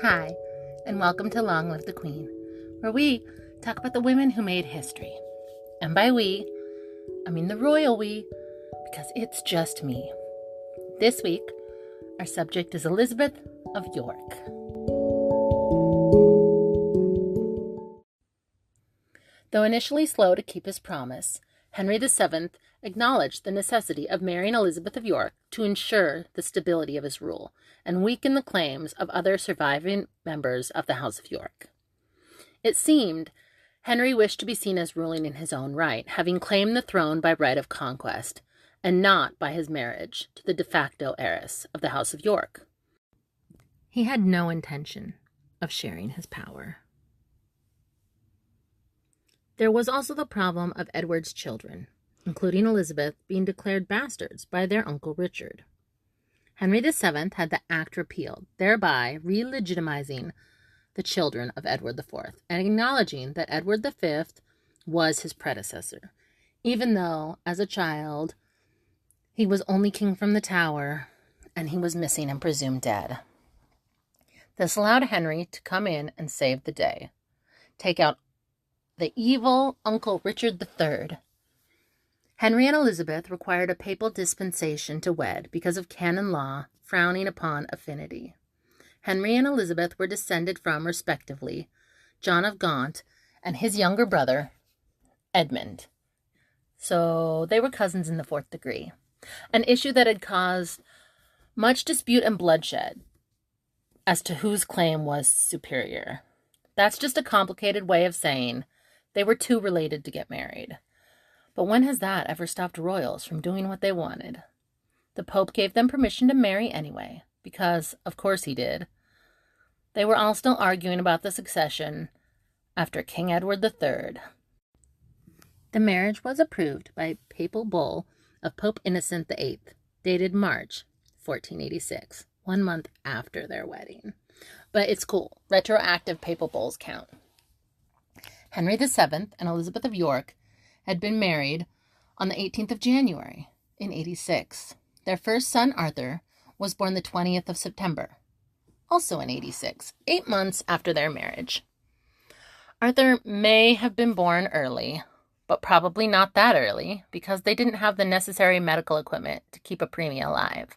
Hi, and welcome to Long Live the Queen, where we talk about the women who made history. And by we, I mean the royal we, because it's just me. This week, our subject is Elizabeth of York. Though initially slow to keep his promise, Henry VII acknowledged the necessity of marrying Elizabeth of York to ensure the stability of his rule and weaken the claims of other surviving members of the House of York. It seemed Henry wished to be seen as ruling in his own right, having claimed the throne by right of conquest, and not by his marriage to the de facto heiress of the House of York. He had no intention of sharing his power. There was also the problem of Edward's children, including Elizabeth, being declared bastards by their uncle Richard. Henry VII had the act repealed, thereby re-legitimizing the children of Edward IV and acknowledging that Edward V was his predecessor, even though, as a child, he was only king from the Tower and he was missing and presumed dead. This allowed Henry to come in and save the day, take out the evil Uncle Richard III. Henry and Elizabeth required a papal dispensation to wed because of canon law frowning upon affinity. Henry and Elizabeth were descended from, respectively, John of Gaunt and his younger brother, Edmund. So they were cousins in the fourth degree, an issue that had caused much dispute and bloodshed as to whose claim was superior. That's just a complicated way of saying they were too related to get married. But when has that ever stopped royals from doing what they wanted? The Pope gave them permission to marry anyway, because, of course he did. They were all still arguing about the succession after King Edward III. The marriage was approved by papal bull of Pope Innocent VIII, dated March 1486, 1 month after their wedding. But it's cool. Retroactive papal bulls count. Henry VII and Elizabeth of York had been married on the 18th of January in 86. Their first son, Arthur, was born the 20th of September, also in 86, 8 months after their marriage. Arthur may have been born early, but probably not that early, because they didn't have the necessary medical equipment to keep a preemie alive.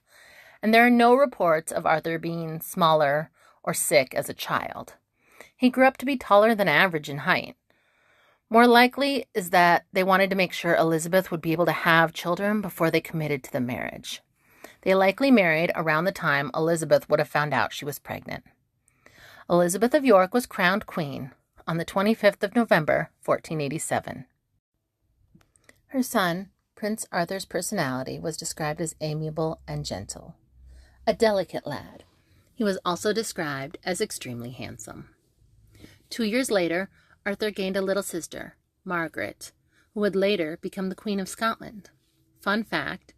And there are no reports of Arthur being smaller or sick as a child. He grew up to be taller than average in height. More likely is that they wanted to make sure Elizabeth would be able to have children before they committed to the marriage. They likely married around the time Elizabeth would have found out she was pregnant. Elizabeth of York was crowned queen on the 25th of November, 1487. Her son, Prince Arthur's personality was described as amiable and gentle. A delicate lad. He was also described as extremely handsome. 2 years later, Arthur gained a little sister, Margaret, who would later become the Queen of Scotland. Fun fact,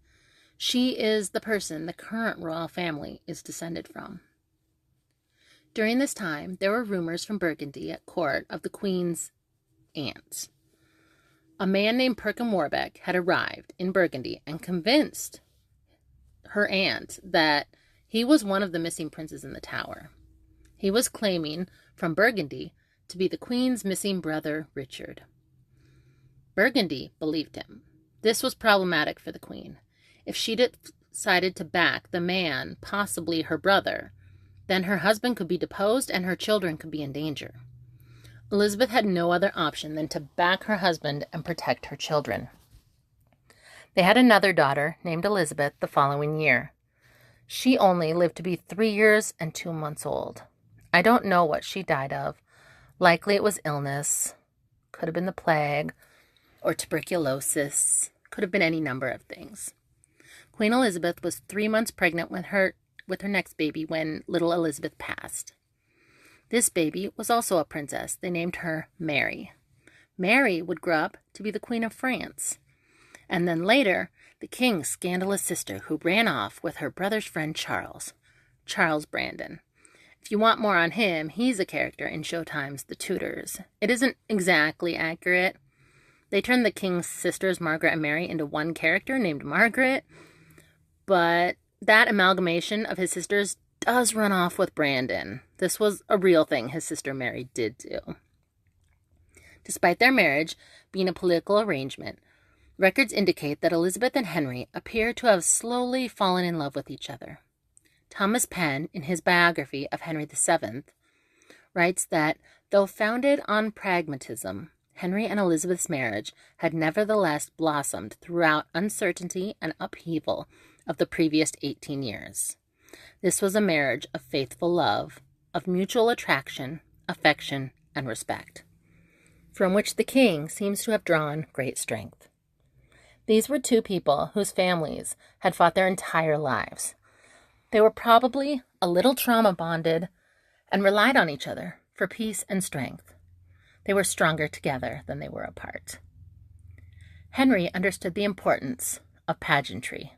she is the person the current royal family is descended from. During this time, there were rumors from Burgundy at court of the Queen's aunt. A man named Perkin Warbeck had arrived in Burgundy and convinced her aunt that he was one of the missing princes in the Tower. He was claiming from Burgundy to be the Queen's missing brother, Richard. Burgundy believed him. This was problematic for the Queen. If she decided to back the man, possibly her brother, then her husband could be deposed and her children could be in danger. Elizabeth had no other option than to back her husband and protect her children. They had another daughter named Elizabeth the following year. She only lived to be 3 years and 2 months old. I don't know what she died of. Likely it was illness, could have been the plague, or tuberculosis, could have been any number of things. Queen Elizabeth was 3 months pregnant with her next baby when little Elizabeth passed. This baby was also a princess. They named her Mary. Mary would grow up to be the Queen of France, and then later, the king's scandalous sister who ran off with her brother's friend Charles Brandon. If you want more on him, he's a character in Showtime's The Tudors. It isn't exactly accurate. They turned the king's sisters, Margaret and Mary, into one character named Margaret, but that amalgamation of his sisters does run off with Brandon. This was a real thing his sister Mary did do. Despite their marriage being a political arrangement, records indicate that Elizabeth and Henry appear to have slowly fallen in love with each other. Thomas Penn, in his biography of Henry VII, writes that, though founded on pragmatism, Henry and Elizabeth's marriage had nevertheless blossomed throughout uncertainty and upheaval of the previous 18 years. This was a marriage of faithful love, of mutual attraction, affection, and respect, from which the king seems to have drawn great strength. These were two people whose families had fought their entire lives. They were probably a little trauma bonded and relied on each other for peace and strength. They were stronger together than they were apart. Henry understood the importance of pageantry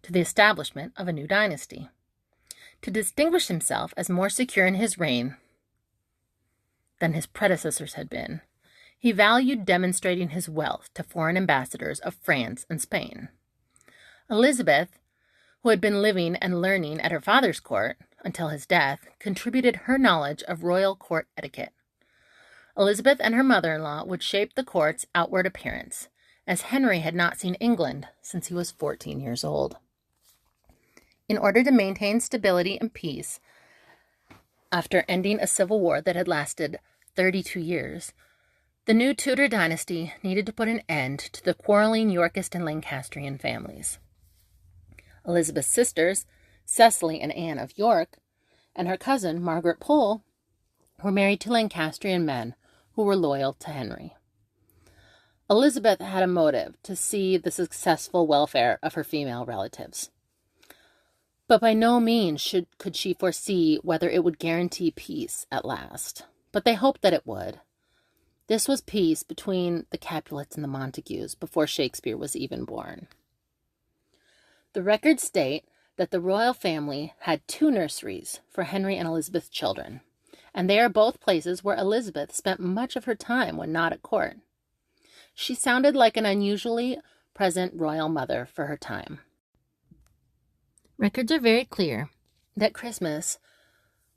to the establishment of a new dynasty. To distinguish himself as more secure in his reign than his predecessors had been, he valued demonstrating his wealth to foreign ambassadors of France and Spain. Elizabeth, who had been living and learning at her father's court until his death, contributed her knowledge of royal court etiquette. Elizabeth and her mother-in-law would shape the court's outward appearance, as Henry had not seen England since he was 14 years old. In order to maintain stability and peace, after ending a civil war that had lasted 32 years, the new Tudor dynasty needed to put an end to the quarreling Yorkist and Lancastrian families. Elizabeth's sisters, Cecily and Anne of York, and her cousin, Margaret Pole, were married to Lancastrian men who were loyal to Henry. Elizabeth had a motive to see the successful welfare of her female relatives, but by no means could she foresee whether it would guarantee peace at last. But they hoped that it would. This was peace between the Capulets and the Montagues before Shakespeare was even born. The records state that the royal family had 2 nurseries for Henry and Elizabeth's children, and they are both places where Elizabeth spent much of her time when not at court. She sounded like an unusually present royal mother for her time. Records are very clear that Christmas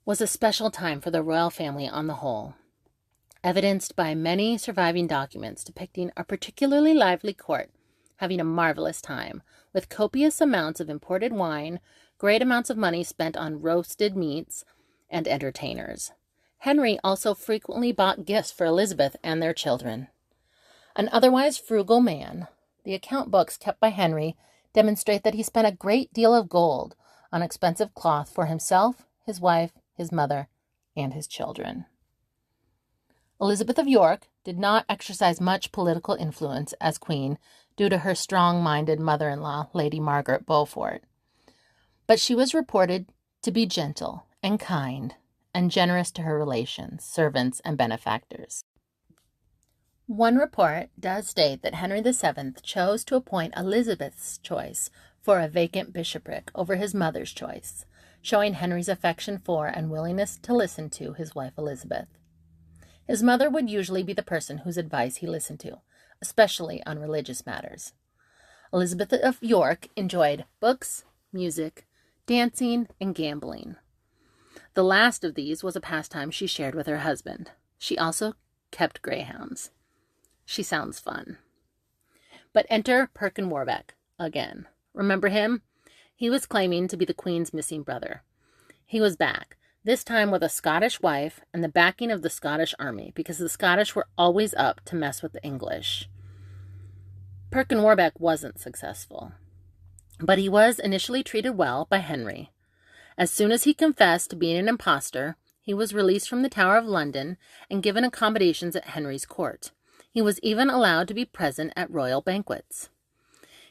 was a special time for the royal family on the whole, evidenced by many surviving documents depicting a particularly lively court having a marvelous time, with copious amounts of imported wine, great amounts of money spent on roasted meats, and entertainers. Henry also frequently bought gifts for Elizabeth and their children. An otherwise frugal man, the account books kept by Henry demonstrate that he spent a great deal of gold on expensive cloth for himself, his wife, his mother, and his children. Elizabeth of York did not exercise much political influence as queen due to her strong-minded mother-in-law, Lady Margaret Beaufort, but she was reported to be gentle and kind and generous to her relations, servants, and benefactors. One report does state that Henry VII chose to appoint Elizabeth's choice for a vacant bishopric over his mother's choice, showing Henry's affection for and willingness to listen to his wife Elizabeth. His mother would usually be the person whose advice he listened to, especially on religious matters. Elizabeth of York enjoyed books, music, dancing, and gambling. The last of these was a pastime she shared with her husband. She also kept greyhounds. She sounds fun. But enter Perkin Warbeck again. Remember him? He was claiming to be the Queen's missing brother. He was back, this time with a Scottish wife and the backing of the Scottish army, because the Scottish were always up to mess with the English. Perkin Warbeck wasn't successful, but he was initially treated well by Henry. As soon as he confessed to being an impostor, he was released from the Tower of London and given accommodations at Henry's court. He was even allowed to be present at royal banquets.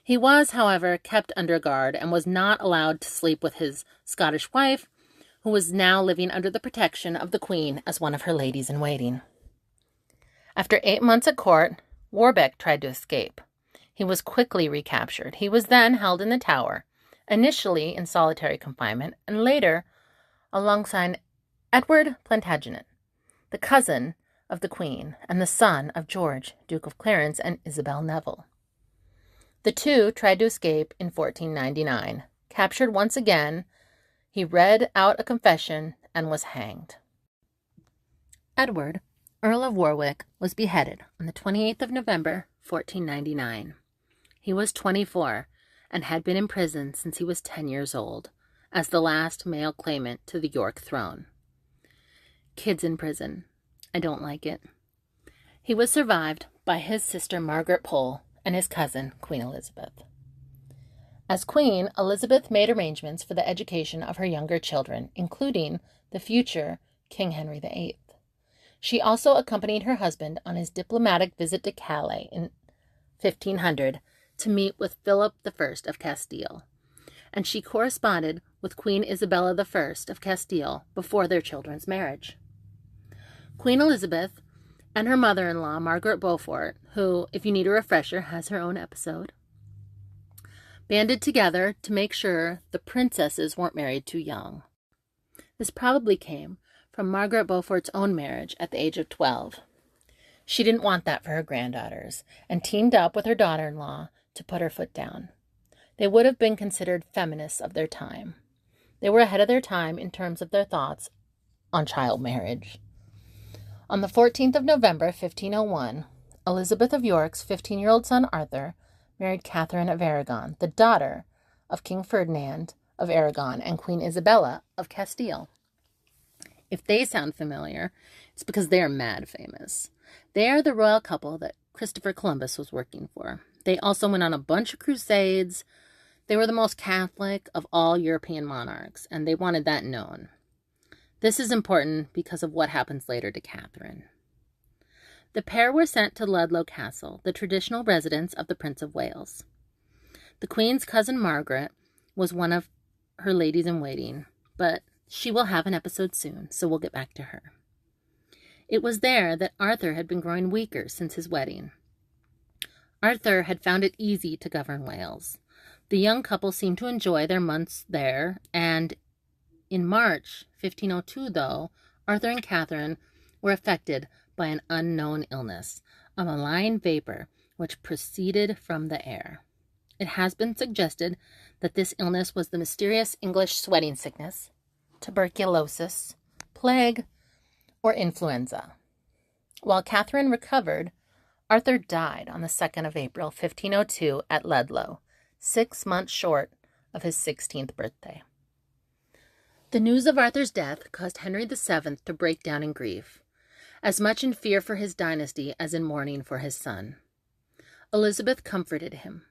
He was, however, kept under guard and was not allowed to sleep with his Scottish wife, who was now living under the protection of the Queen as one of her ladies-in-waiting. After 8 months at court, Warbeck tried to escape. He was quickly recaptured. He was then held in the Tower, initially in solitary confinement, and later alongside Edward Plantagenet, the cousin of the Queen and the son of George, Duke of Clarence, and Isabel Neville. The two tried to escape in 1499. Captured once again, he read out a confession and was hanged. Edward, Earl of Warwick, was beheaded on the 28th of November, 1499. He was 24 and had been in prison since he was 10 years old, as the last male claimant to the York throne. Kids in prison. I don't like it. He was survived by his sister Margaret Pole and his cousin, Queen Elizabeth. As queen, Elizabeth made arrangements for the education of her younger children, including the future King Henry VIII. She also accompanied her husband on his diplomatic visit to Calais in 1500 to meet with Philip I of Castile, and she corresponded with Queen Isabella I of Castile before their children's marriage. Queen Elizabeth and her mother-in-law, Margaret Beaufort, who, if you need a refresher, has her own episode, banded together to make sure the princesses weren't married too young. This probably came from Margaret Beaufort's own marriage at the age of 12. She didn't want that for her granddaughters, and teamed up with her daughter-in-law to put her foot down. They would have been considered feminists of their time. They were ahead of their time in terms of their thoughts on child marriage. On the 14th of November, 1501, Elizabeth of York's 15-year-old son Arthur married Catherine of Aragon, the daughter of King Ferdinand of Aragon and Queen Isabella of Castile. If they sound familiar, it's because they are mad famous. They are the royal couple that Christopher Columbus was working for. They also went on a bunch of crusades. They were the most Catholic of all European monarchs, and they wanted that known. This is important because of what happens later to Catherine. The pair were sent to Ludlow Castle, the traditional residence of the Prince of Wales. The Queen's cousin Margaret was one of her ladies-in-waiting, but she will have an episode soon, so we'll get back to her. It was there that Arthur had been growing weaker since his wedding. Arthur had found it easy to govern Wales. The young couple seemed to enjoy their months there, and in March 1502, though, Arthur and Catherine were affected by an unknown illness, a malign vapor which proceeded from the air. It has been suggested that this illness was the mysterious English sweating sickness, tuberculosis, plague, or influenza. While Catherine recovered, Arthur died on the 2nd of April, 1502, at Ludlow, 6 months short of his 16th birthday. The news of Arthur's death caused Henry VII to break down in grief, as much in fear for his dynasty as in mourning for his son. Elizabeth comforted him,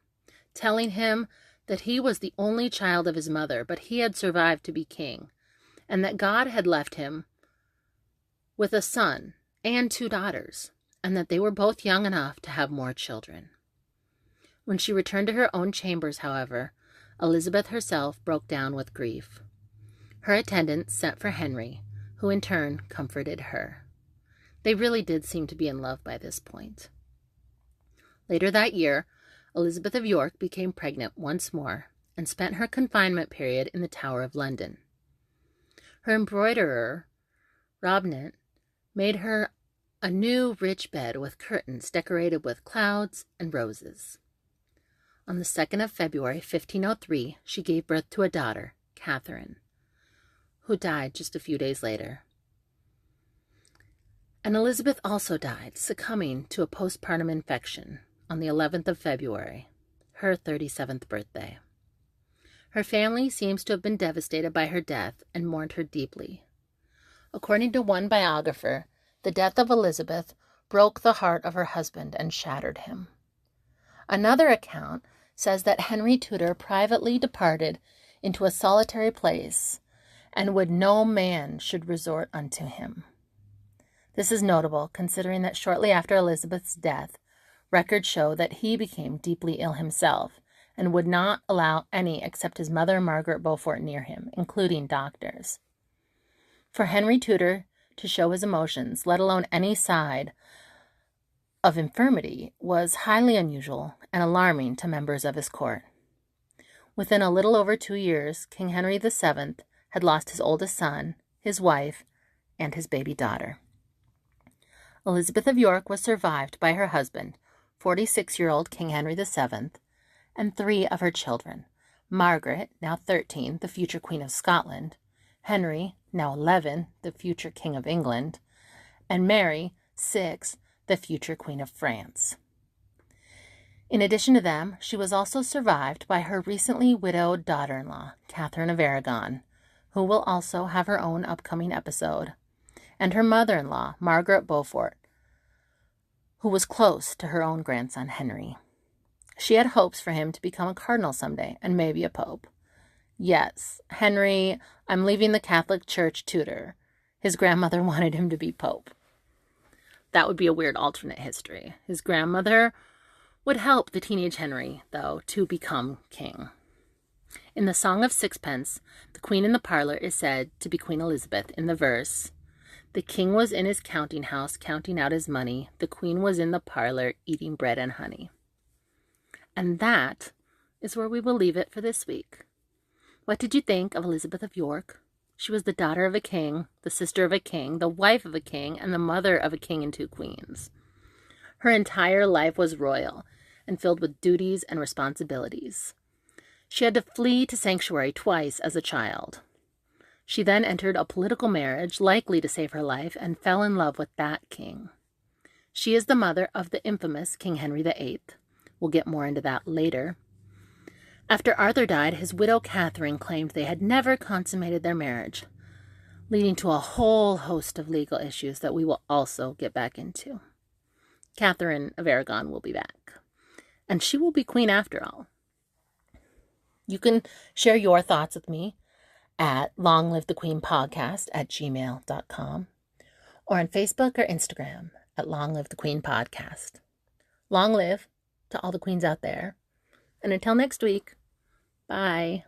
telling him that he was the only child of his mother, but he had survived to be king, and that God had left him with a son and 2 daughters, and that they were both young enough to have more children. When she returned to her own chambers, however, Elizabeth herself broke down with grief. Her attendants sent for Henry, who in turn comforted her. They really did seem to be in love by this point. Later that year, Elizabeth of York became pregnant once more and spent her confinement period in the Tower of London. Her embroiderer, Robnant, made her a new rich bed with curtains decorated with clouds and roses. On the 2nd of February, 1503, she gave birth to a daughter, Catherine, who died just a few days later. And Elizabeth also died, succumbing to a postpartum infection on the 11th of February, her 37th birthday. Her family seems to have been devastated by her death and mourned her deeply. According to one biographer, the death of Elizabeth broke the heart of her husband and shattered him. Another account says that Henry Tudor privately departed into a solitary place, and would no man should resort unto him. This is notable, considering that shortly after Elizabeth's death, records show that he became deeply ill himself, and would not allow any except his mother Margaret Beaufort near him, including doctors. For Henry Tudor to show his emotions, let alone any side of infirmity, was highly unusual and alarming to members of his court. Within a little over 2 years, King Henry VII had lost his oldest son, his wife, and his baby daughter. Elizabeth of York was survived by her husband, 46-year-old King Henry VII, and 3 of her children, Margaret, now 13, the future Queen of Scotland, Henry, now 11, the future King of England, and Mary, 6, the future Queen of France. In addition to them, she was also survived by her recently widowed daughter-in-law, Catherine of Aragon, who will also have her own upcoming episode, and her mother-in-law, Margaret Beaufort, who was close to her own grandson, Henry. She had hopes for him to become a cardinal someday, and maybe a pope. Yes, Henry, I'm leaving the Catholic Church tutor. His grandmother wanted him to be pope. That would be a weird alternate history. His grandmother would help the teenage Henry, though, to become king. In the Song of Sixpence, the queen in the parlor is said to be Queen Elizabeth in the verse, "The king was in his counting house, counting out his money. The queen was in the parlor, eating bread and honey." And that is where we will leave it for this week. What did you think of Elizabeth of York? She was the daughter of a king, the sister of a king, the wife of a king, and the mother of a king and 2 queens. Her entire life was royal and filled with duties and responsibilities. She had to flee to sanctuary twice as a child. She then entered a political marriage, likely to save her life, and fell in love with that king. She is the mother of the infamous King Henry VIII. We'll get more into that later. After Arthur died, his widow Catherine claimed they had never consummated their marriage, leading to a whole host of legal issues that we will also get back into. Catherine of Aragon will be back, and she will be queen after all. You can share your thoughts with me at longlivethequeenpodcast@gmail.com or on Facebook or Instagram at longlivethequeenpodcast. Long live to all the queens out there. And until next week, bye.